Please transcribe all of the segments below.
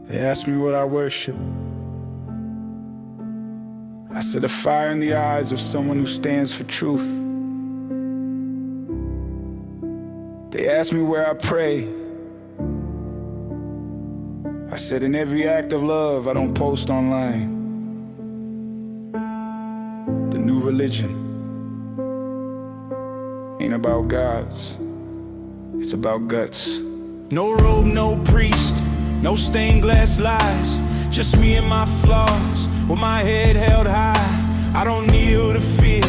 They asked me what I worship. I said a fire in the eyes of someone who stands for truth. They asked me where I pray. I said in every act of love I don't post online. The new religion ain't about gods, it's about guts. No robe, no priest, no stained glass lies, just me and my flaws, with my head held high. I don't kneel to fear,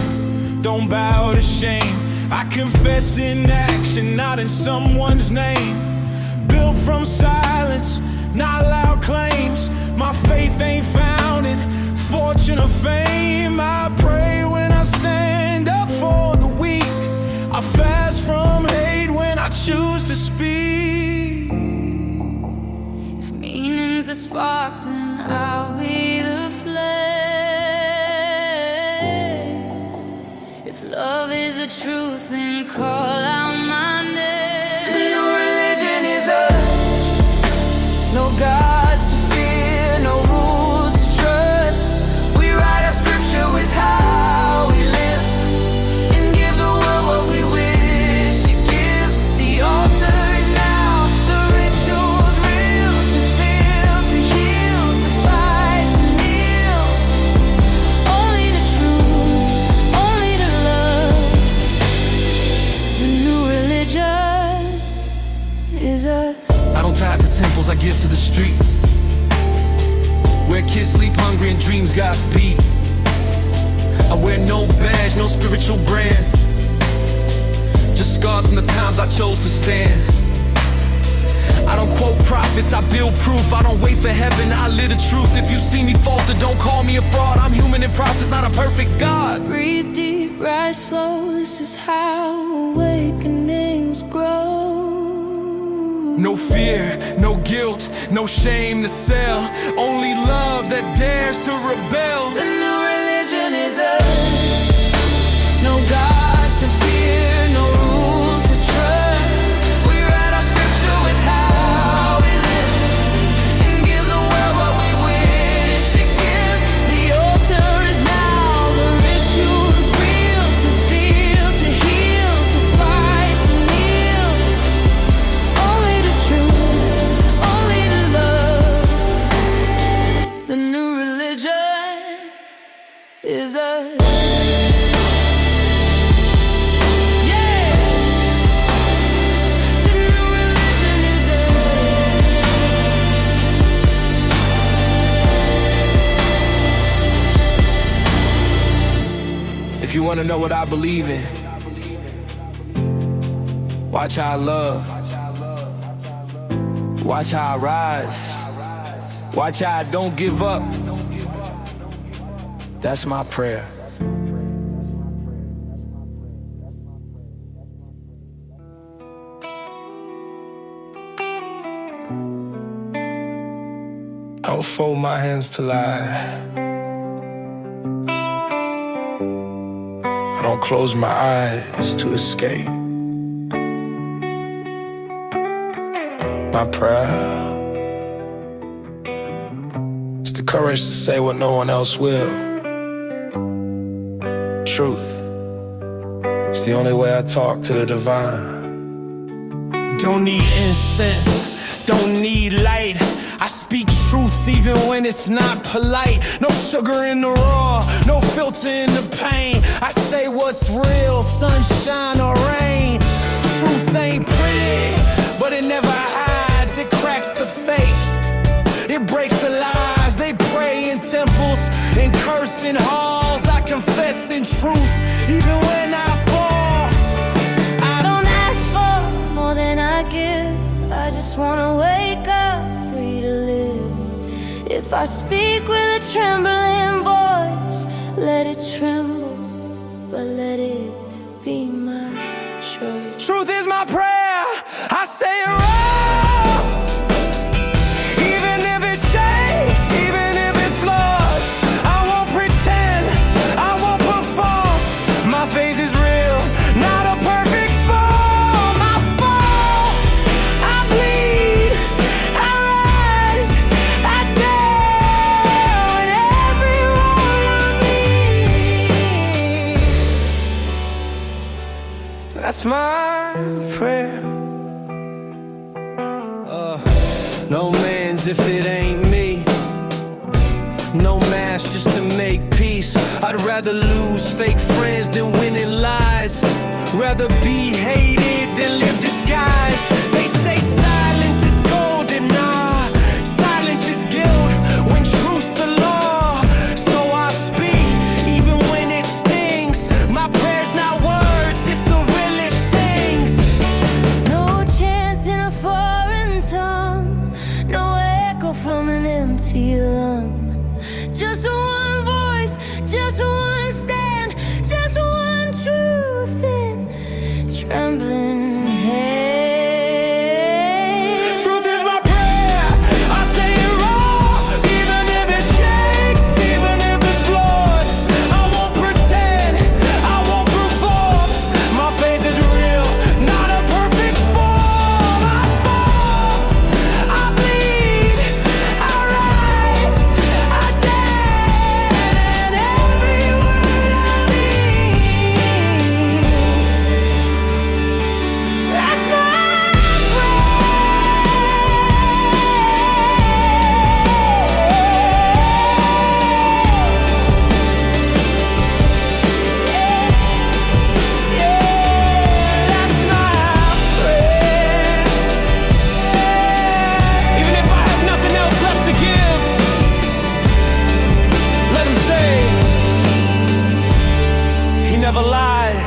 don't bow to shame. I confess in action, not in someone's name. Built from silence, not loud claims. My faith ain't found in fortune or fame. I pray when I stand up for the weak. I fast from hate when I choose to speak. If meaning's a spark, then I'll be the flame. If love is the truth, then call out my name. The new religion is us. No gods to fear, no rules to trust. We write our scripture with how we live, and give the world what we wish to give. The altar is now, the ritual's real. To feel, to heal, to fight, to kneel. Only the truth, only the love. The new religion is us. I don't tithe to temples, I give to the streets, where kids sleep hungry and dreams got beat. I wear no badge, no spiritual brand, just scars from the times I chose to stand. I don't quote prophets, I build proof. I don't wait for heaven, I live the truth. If you see me falter, don't call me a fraud. I'm human in process, not a perfect God. Breathe deep, rise slow. This is how awakenings grow. No fear, no guilt, no shame to sell. Only love that dares to rebel. The new religion is us. No gods to fear, no rules to trust. We write our scripture with how we live, and give the world what we wish to give. The altar is now, the ritual is real. To feel, to heal, to fight, to kneel. Only the truth, only the love. The new religion is us. Yeah. The new religion is If you wanna know what I believe in, watch how I love, watch how I rise, watch how I don't give up. That's my prayer. I don't fold my hands to lie. I don't close my eyes to escape. My prayer is the courage to say what no one else will. Truth is the only way I talk to the divine. Don't need incense, don't need light. I speak truth even when it's not polite. No sugar in the raw, no filter in the pain. I say what's real, sunshine or rain. Truth ain't pretty, but it never hides. It cracks the fake, it breaks the lies. They pray in temples and curse in halls. I confess in truth even when I fall. I don't ask for more than I give. I just wanna wake up free to live. If I speak with a trembling voice, let it tremble, but let it be my choice. Truth is my prayer, I say it raw. Even if it shakes, even if it's flawed, I won't pretend, I won't perform. My faith is real, not a perfect form. I fall, I bleed, I rise, That's my prayer. No man's if it ain't me. No mask just to make peace. I'd rather lose fake friends than winning lies. Rather be hated than live disguised. They say silence is golden, nah. Silence is guilt when truth's the law. So I speak even when it stings. My prayers not words, it's the realest things. No chance in a foreign tongue, no echo from an empty lung. Just one voice, just one stand, just one truth in trembling hands. Truth is my prayer, I say it raw. Even if it shakes, even if it's flawed, I won't pretend, I won't perform. My faith is real, not a perfect form. I fall, I bleed, I rise, I dance, and every word I mean. That's my even if I have nothing else left to give, let him say, he never lied.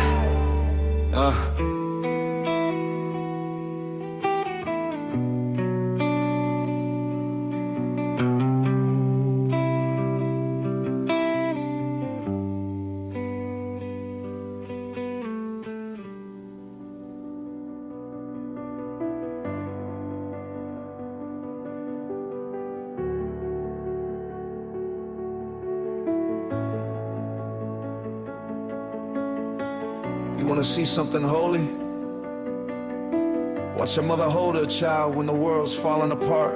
You wanna see something holy? Watch a mother hold her child when the world's falling apart.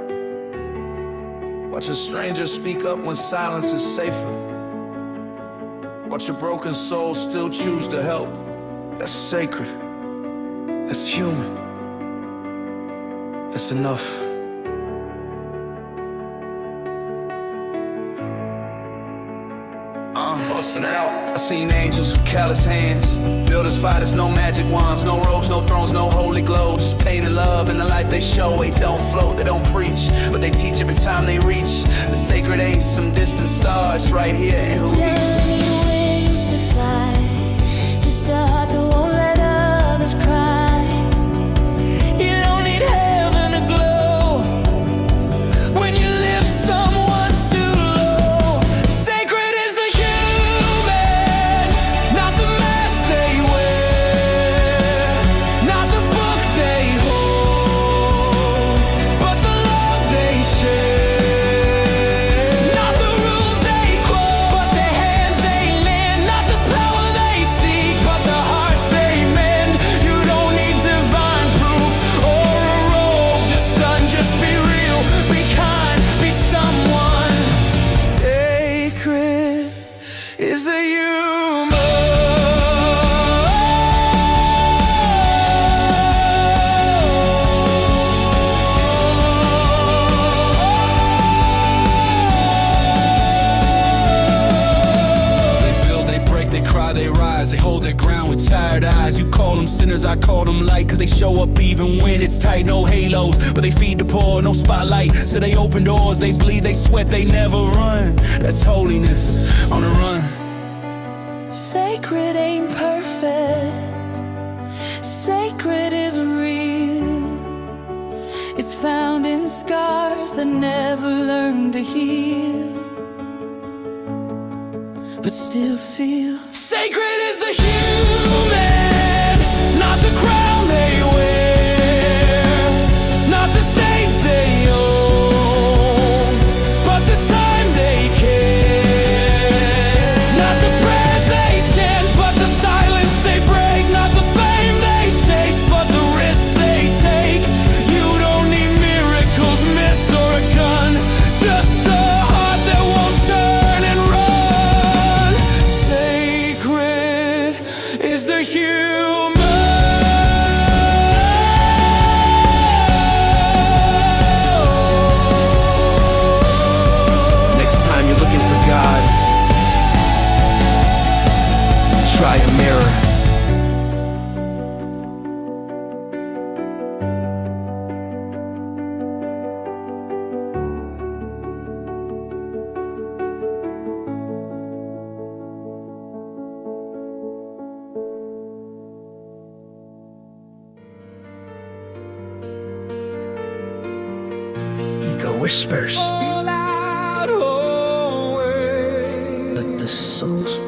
Watch a stranger speak up when silence is safer. Watch a broken soul still choose to help. That's sacred. That's human. That's enough. I seen angels with callous hands, builders, fighters, no magic wands, no robes, no thrones, no holy glow, just pain and love and the life they show. They don't float, they don't preach, but they teach every time they reach. The sacred ain't some distant stars right here in who we Wings to fly, just a heart that won't let others cry. You don't need heaven to glow when you lift someone too low. Sacred is the human, not the mask they wear, not the book they hold, but the love they share. Not the rules they quote, but the hands they lend. Not the power they seek, but the hearts they mend. You don't need divine proof or a robe to stun. Just be real, be kind, be someone. Sacred is the human. They build, they break, they cry, they rise. They hold their ground with tired eyes. You call them sinners, I call them light, cause they show up even when it's tight. No halos, but they feed the poor, no spotlight. So they open doors, they bleed, they sweat, they never run. That's holiness on the run. Sacred ain't perfect, sacred is real. It's found in scars that never learn to heal, but still feel. Sacred is the human, not the crown they wear, not the stage they own, but the time they care. Not the prayers they chant, but the silence they break. Not the fame they chase, but the risks they take. You don't need miracles, myths, or a gun, just a heart that won't turn and run. Sacred Ego whispers, loud always, but the soul's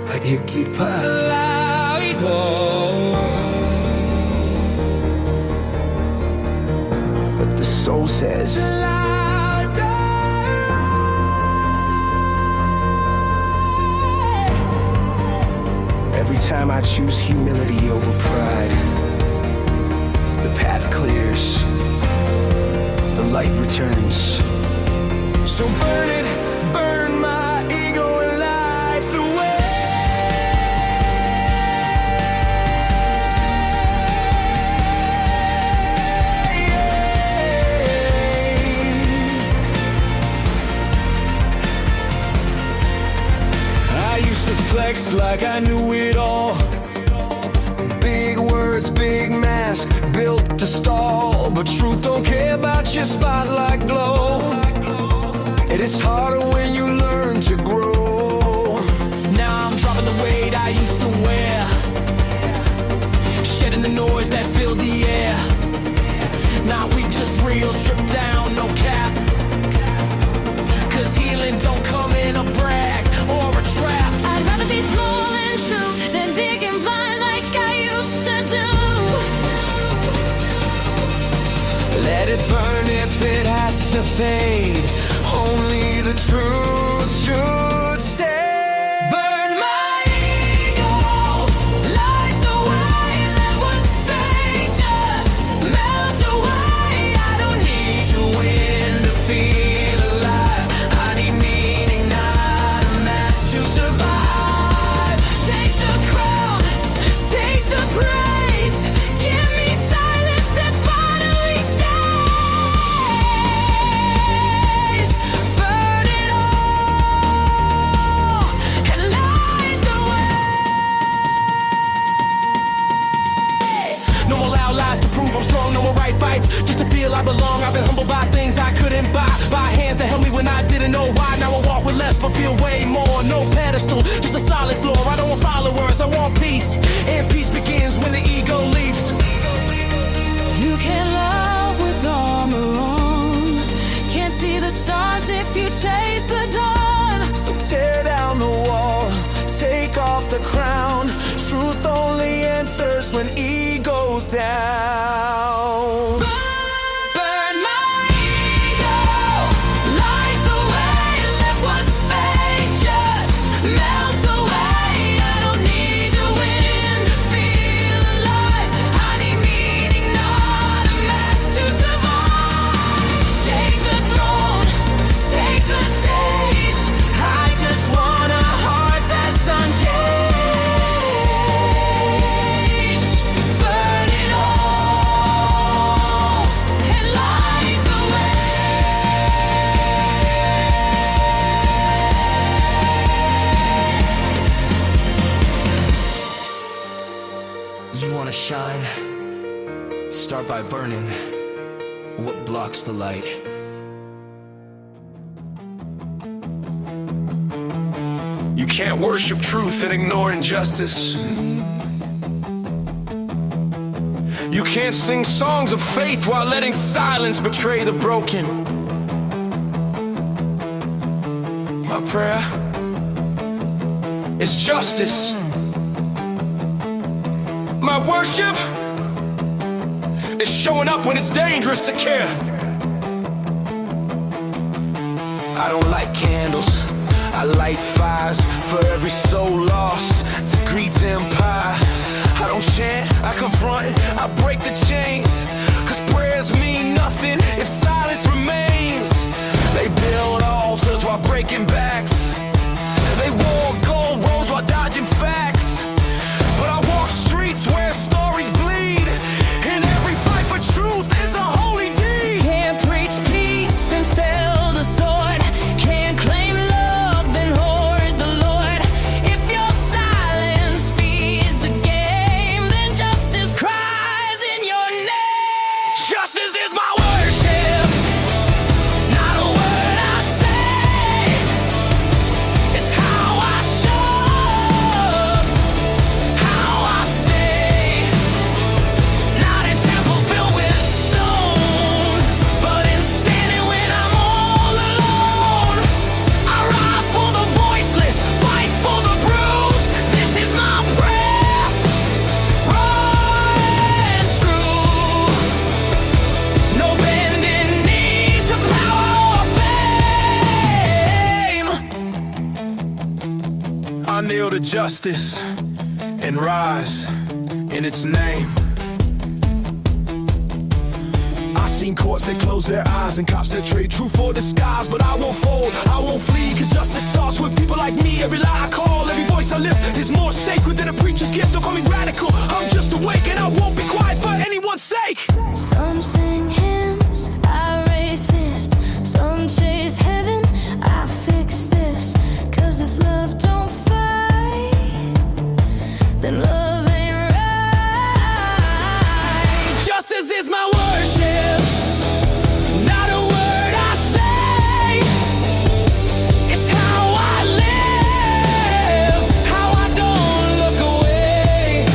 right here, keep up. loud always, But the soul says, every time I choose humility over pride, the path clears, the light returns. So burn it, burn my ego and light the way. I used to flex like I knew it all. Big words, big mask, built to stall. But truth don't care about your spotlight glow. It is harder when you learn to grow. Now I'm dropping the weight I used to wear, shedding the noise that filled the air. Now we just real, stripped down, no cap. Cause healing don't come in a brag or a trap. I'd rather be small and true than big and blind like I used to do. Let it burn if it has to fade. Only the truth should stay. Burn my ego, light the way. Let what's fake just melt away. I don't need to win to feel alive. I need meaning, not a mask to survive. Take the crown, take the praise. Give me silence that finally stays. Burn it all and light the way. No more loud lies to prove I'm strong, no more right fights just to feel I belong. I've been humbled by things I couldn't buy, by hands that held me when I didn't know why. Now I walk with less but feel way more. No pedestal, just a solid floor. I don't want followers, I want peace. And peace begins when the ego leaves. You can't love with armor on. Can't see the stars if you chase the dawn. So tear down the wall, take off the crown. Truth only enters when ego's down. Burn my ego, light the way. Let what's fake just melt away. I don't need to win to feel alive. I need meaning, not a mask to survive. Take the throne, take the stage. I just want a heart that's uncaged. Burn it all and light the You wanna shine? Start by burning what blocks the light. You can't worship truth and ignore injustice. You can't sing songs of faith while letting silence betray the broken. My prayer is justice. My worship is showing up when it's dangerous to care. I don't light candles, I light fires for every soul lost to greed's empire. I don't chant, I confront, I break the chains. Cause prayers mean nothing if silence remains. They build altars while breaking backs. They wore gold robes while dodging facts. But I walk streets where stories bleed, and every fight for truth is a holy deed. Can't preach peace, then sell the sword. Can't claim love, then hoard the Lord. If your silence fears the game, then justice cries in your name. Justice is my worship, Not a word I say. kneel to justice and rise in its name. I seen courts that close their eyes and cops that trade truth for disguise. But I won't fold, I won't flee, cause justice starts with people like me. Every lie I call, every voice I lift is more sacred than a preacher's gift. Don't call me radical, I'm just awake and I won't be quiet for anyone's sake. Some sing hymns, I raise fist. Some chase heaven, I fix this. Cause if love don't fight, then love ain't right. Justice is my worship, not a word I say. It's how I live, how I don't look away.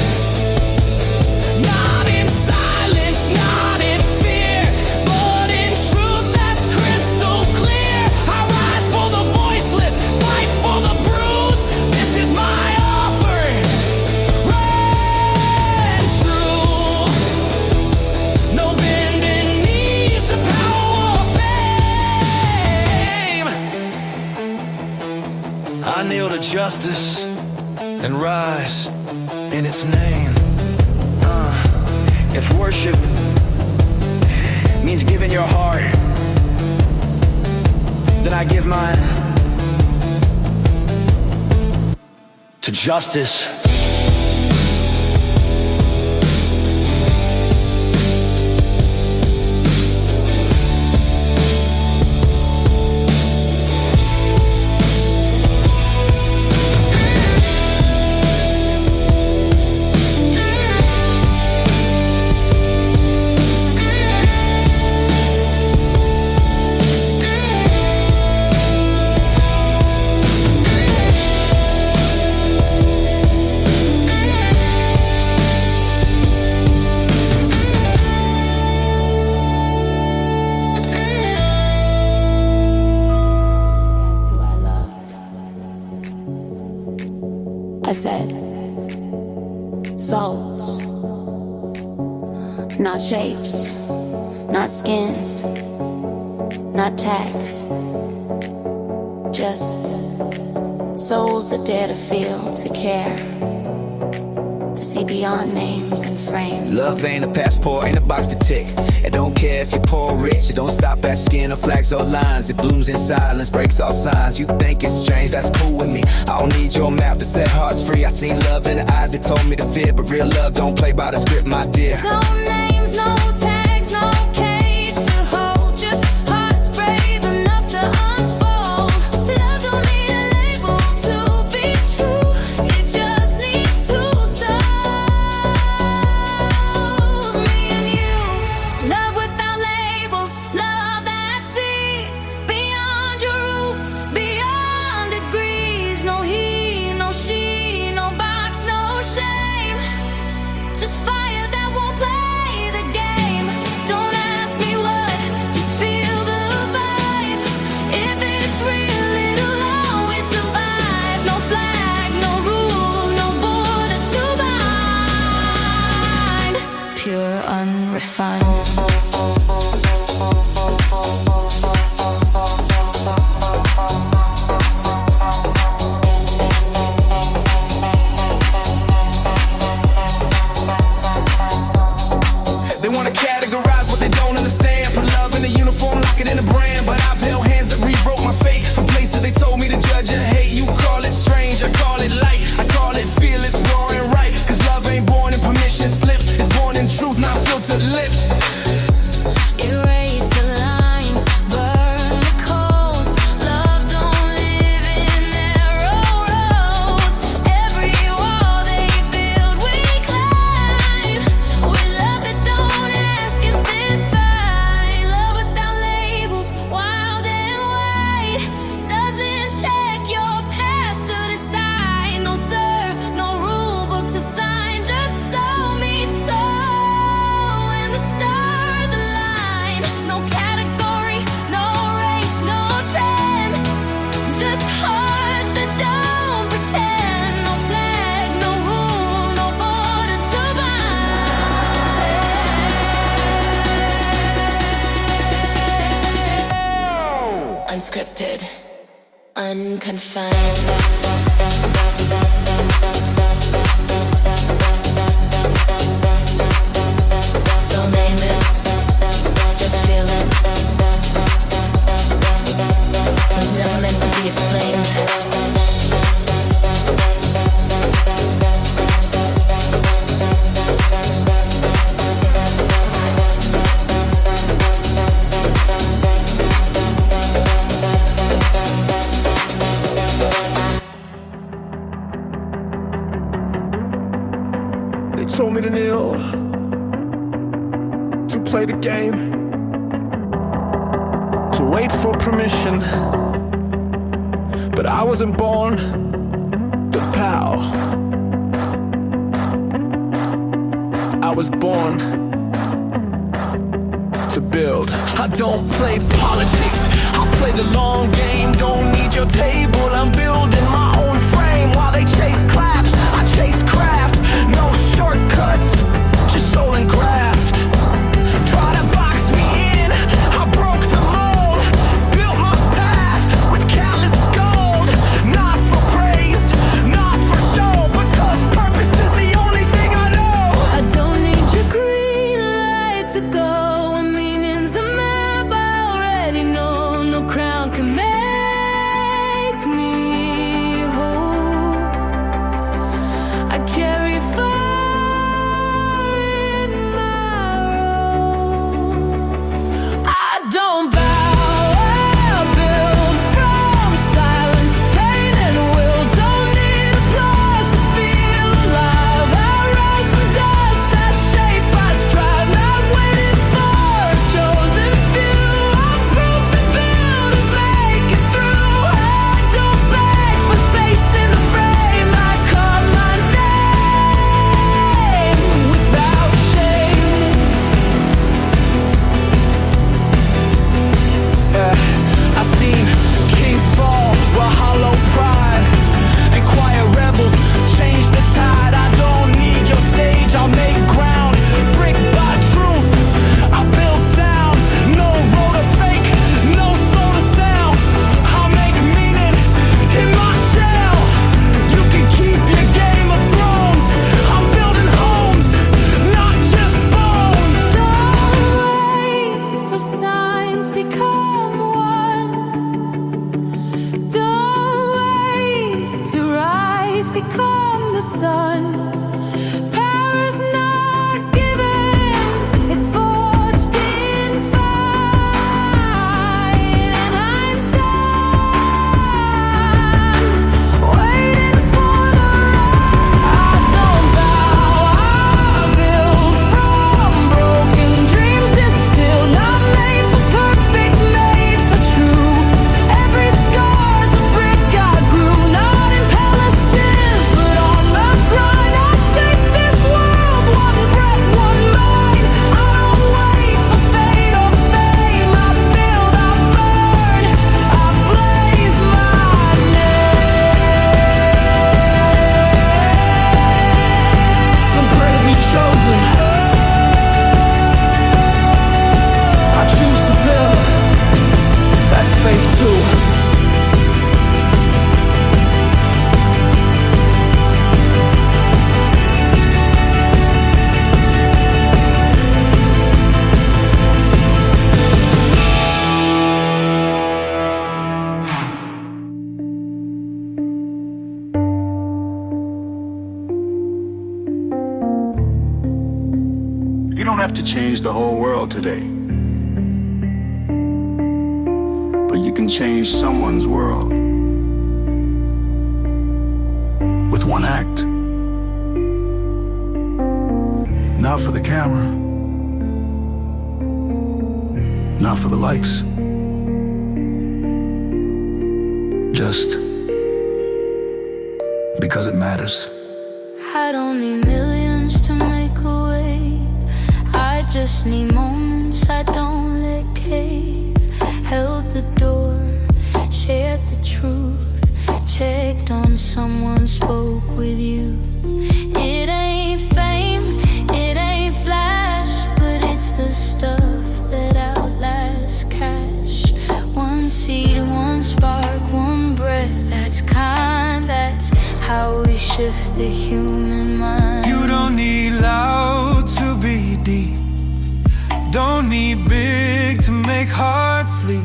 Not in silence, not in fear, but in truth that's crystal clear. I rise for the voiceless, fight for the bruised. This is my offering, right and true. No bending knees to power or fame. I kneel to justice and rise in its name. If worship means giving your heart, then I give mine to justice. I said, souls, not shapes, not skins, not tags, just souls that dare to feel, to care, to see beyond names and frames. Love ain't a passport, ain't a box to tick. It don't care if you're poor or rich. It don't stop at skin or flags or lines. It blooms in silence, breaks all signs. You think it's strange, that's cool with me. I don't need your map to set hearts free. I seen love in the eyes, it told me to fear. But real love don't play by the script, my dear. No names, no tags, no cage to hold. Just hearts brave enough to unfold. Love don't need a label to be true. It just needs two souls, me and you. Love without labels, love that sees beyond your roots, beyond degrees. No he, no she, no box, no shame. Just fire that won't play the game. Don't ask me what, just feel the vibe. If it's real, it'll always survive. No flag, no rule, no border to bind. Pure, unrefined. They wanna categorize what they don't understand. Put love in a uniform, lock it in a brand. But I've held hands that rewrote my fate. From places they told me to judge and hate. You call it strange, I call it light. I call it fearless, raw and right. Cause love ain't born in permission slips. It's born in truth, not filtered lips. Erase the lines, burn the codes. Love don't live in narrow roads. Every wall they build, we climb. With love that don't ask, is this fine? Love without labels, wild and wide. Doesn't check your past to decide. No sir, no rule book to sign. Just soul meets soul, and the stars align. No category, no race, no trend. Just hearts that don't pretend. No flag, no rule, no border to bind. Unscripted. unconfined. Don't name it, just feel it. Was never meant to be explained. Told me to kneel, to play the game, to wait for permission. But I wasn't born with power. I was born to build. I don't play politics, I play the long game. Don't need your table, I'm building my own frame. While they chase claps, I chase craft. No shortcuts, just soul and graft. Try to box me in, I broke the mold. Built my path with countless gold. Not for praise, not for show, because purpose is the only thing I know. I don't need your green light to go. When meaning's the map, I already know. No crown can make me whole. I carry fire in my role. I don't bow, I build from silence, pain and will. Don't need applause to feel alive. I rise from dust, I shape, I strive. Not waiting for a chosen few. I'm proof that builders make it through. I don't beg for space in the frame. I call my name without shame. I've seen kings fall while hollow pride and quiet rebels change the tide. I don't need your stage, I'll make ground. Brick by truth, I build sound. No road to fake, no soul to sound. I'll make meaning in my shell. You can keep your Game of Thrones. I'm building homes, not just bones. Don't wait for signs, become one. Don't wait to rise, become the sun. Power's not given, it's forged in fight. And I'm done waiting for the right. I don't bow, I build from broken dreams distilled. Not made for perfect, made for true. Every scar's a brick I grew. Not in palaces, but on the grind. I shape this world, one breath, one mind. I don't wait for fate or fame. I build, I burn, I blaze my name. Some pray to be chosen. I choose to build. That's faith too. You don't have to change the whole world today, but you can change someone's world with one act. Not for the camera, not for the likes, just because it matters. I don't need millions to make a wave. I just need moments I don't let cave. Held the door, shared the truth, checked on someone, spoke with youth. It ain't fame, it ain't flash, but it's the stuff that outlasts cash. One seed, one spark, one breath. shift the human mind. You don't need loud to be deep. Don't need big to make hearts leap.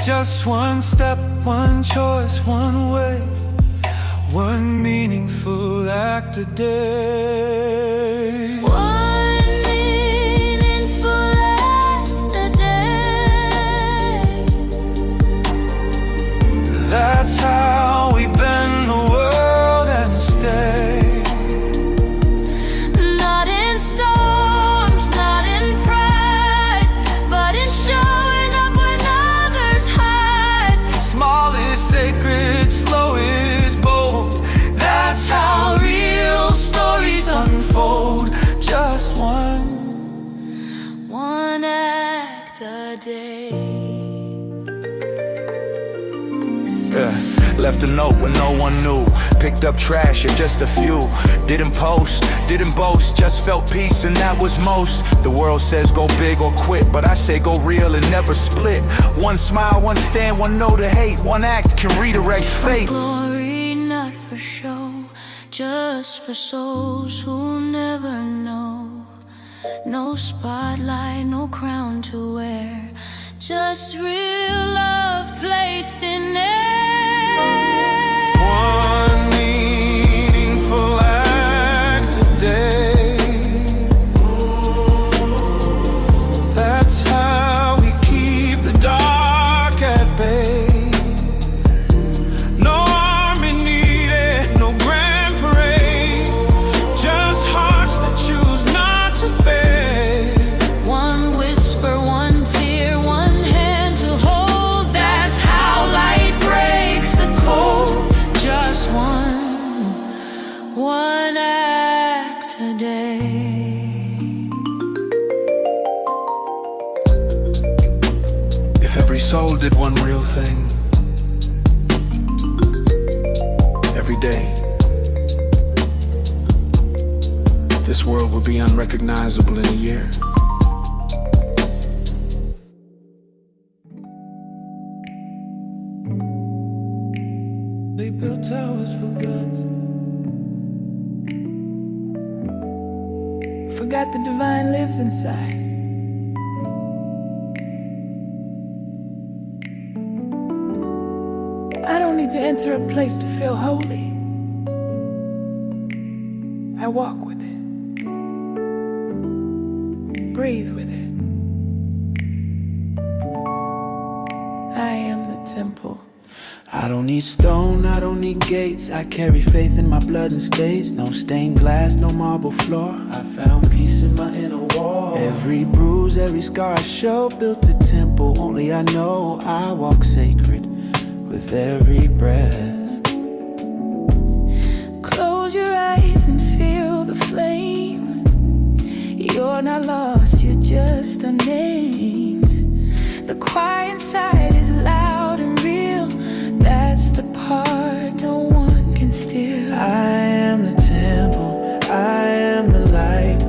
Just one step, one choice, one way, one meaningful act a day. One meaningful act a day. That's how we bend the world and stay. Not in storms, not in pride, but in showing up when others hide. Small is sacred, slow is bold. That's how real stories unfold. Just one act a day. Left a note when no one knew. Picked up trash and just a few. Didn't post, didn't boast. Just felt peace and that was most. The world says go big or quit, but I say go real and never split. One smile, one stand, one no to hate. One act can redirect fate. Glory not for show, just for souls who'll never know. No spotlight, no crown to wear, just real love placed in air. One meaningful act a day. That's how we keep the dark at bay. No army needed, no grand parade. Just hearts that choose not to fade. One whisper, one tear, one hand to hold. That's how light breaks the cold. Just one act a day. If every soul did one real thing every day, this world would be unrecognizable in a year. They built towers for guns. Forgot the divine lives inside. I don't need to enter a place to feel holy. I walk with it, breathe with it. I am the temple. I don't need stone, I don't need gates. I carry faith in my blood and stains. No stained glass, no marble floor. I found peace in my inner wall. Every bruise, every scar I show built a temple. Only I know I walk sacred with every breath. Close your eyes and feel the flame. You're not lost, you're just unnamed. The quiet inside is loud and real. That's the part no one can steal. I am the temple, I am the light.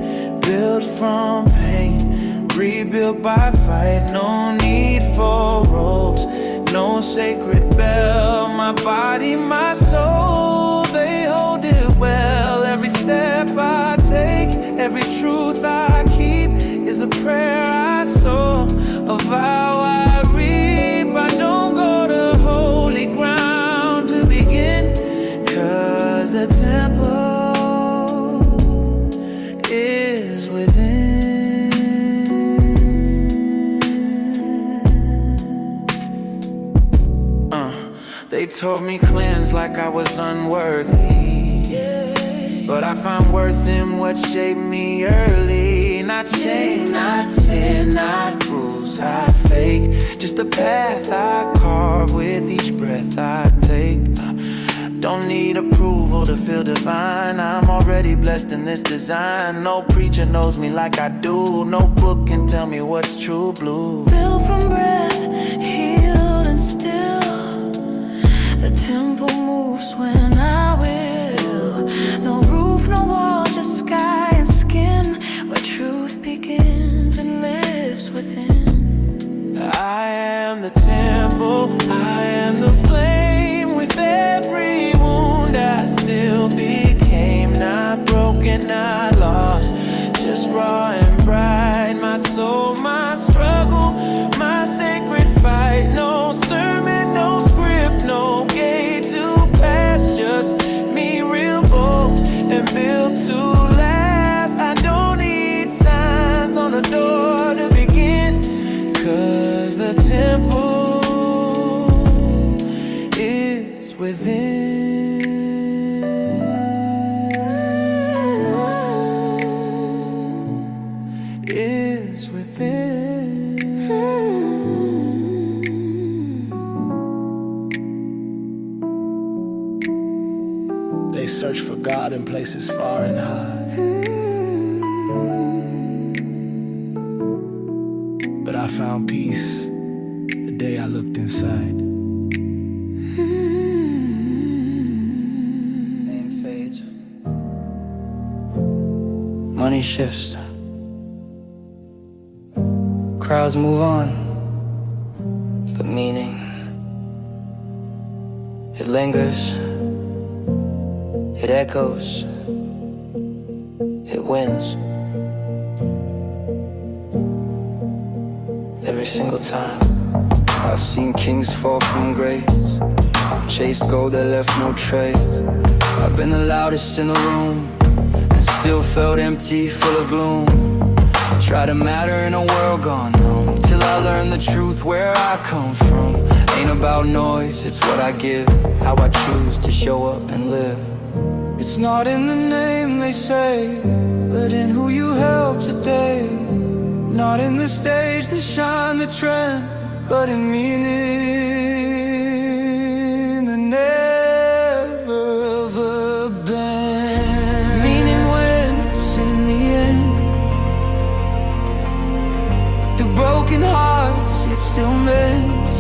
Built from pain, rebuilt by fight. No need for robes, no sacred bell. My body, my soul, they hold it well. Every step I take, every truth I keep is a prayer I sow, a vow I reap. I don't go to holy ground to begin, 'cause the temple is within. They told me cleanse like I was unworthy, but I found worth in what shaped me early. Not shame, not sin, not bruise I fake, just the path I carve with each breath I take. Don't need approval to feel divine. I'm already blessed in this design. No preacher knows me like I do. No book can tell me what's true blue. Built from breath, healed and still. The temple moves when I will. No roof, no wall, just sky and skin, where truth begins and lives within. I am the temple, I am the flame. With every wound I still beat. within. They search for God in places far and high, but I found peace the day I looked inside. Name fades. Money shifts. Crowds move on, but meaning, it lingers, it echoes, it wins. Every single time. I've seen kings fall from grace, chased gold that left no trace. I've been the loudest in the room, and still felt empty, full of gloom. Try to matter in a world gone numb, till I learn the truth where I come from. Ain't about noise, it's what I give, how I choose to show up and live. It's not in the name they say, but in who you help today. Not in the stage that shine the trend, but in meaning that never ever been. Meaning wins in the end. Through broken hearts it still mends.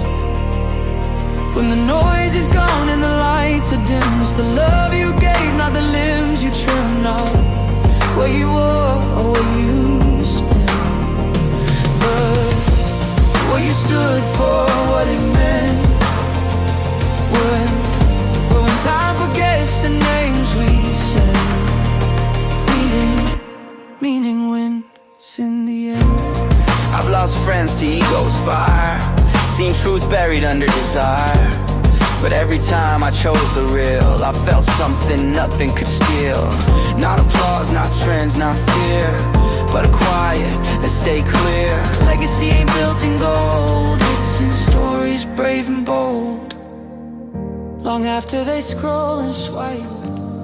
When the noise is gone and the lights are dim, it's the love you gave, not the limbs you trimmed. Not where you were or where you spent, but what you stood for, what it meant. When time forgets the names we said, meaning wins in the end. I've lost friends to ego's fire, seen truth buried under desire. But every time I chose the real, I felt something nothing could steal. Not applause, not trends, not fear, but a quiet that stay clear. Legacy ain't built in gold, it's in stories brave and bold. Long after they scroll and swipe,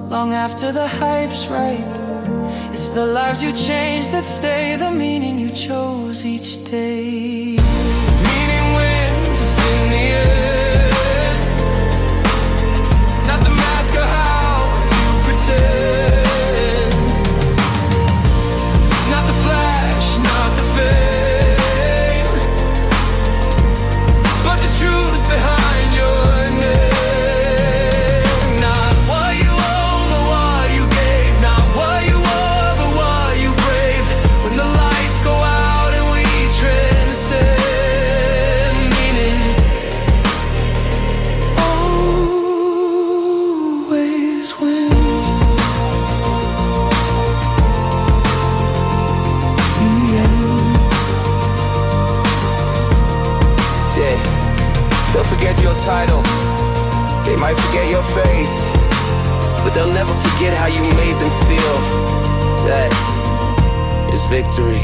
long after the hype's ripe, it's the lives you changed that stay, the meaning you chose each day. Meaning wins in the end. Not the mask or how you pretend. Not the flash, not the fame, but the truth behind your name. Not what you own, but what you gave. Not what you were, but what you braved. When the lights go out and we transcend, meaning always wins in the end. Yeah, they'll forget your title, they might forget your face, but they'll never forget how you made them feel. That is victory.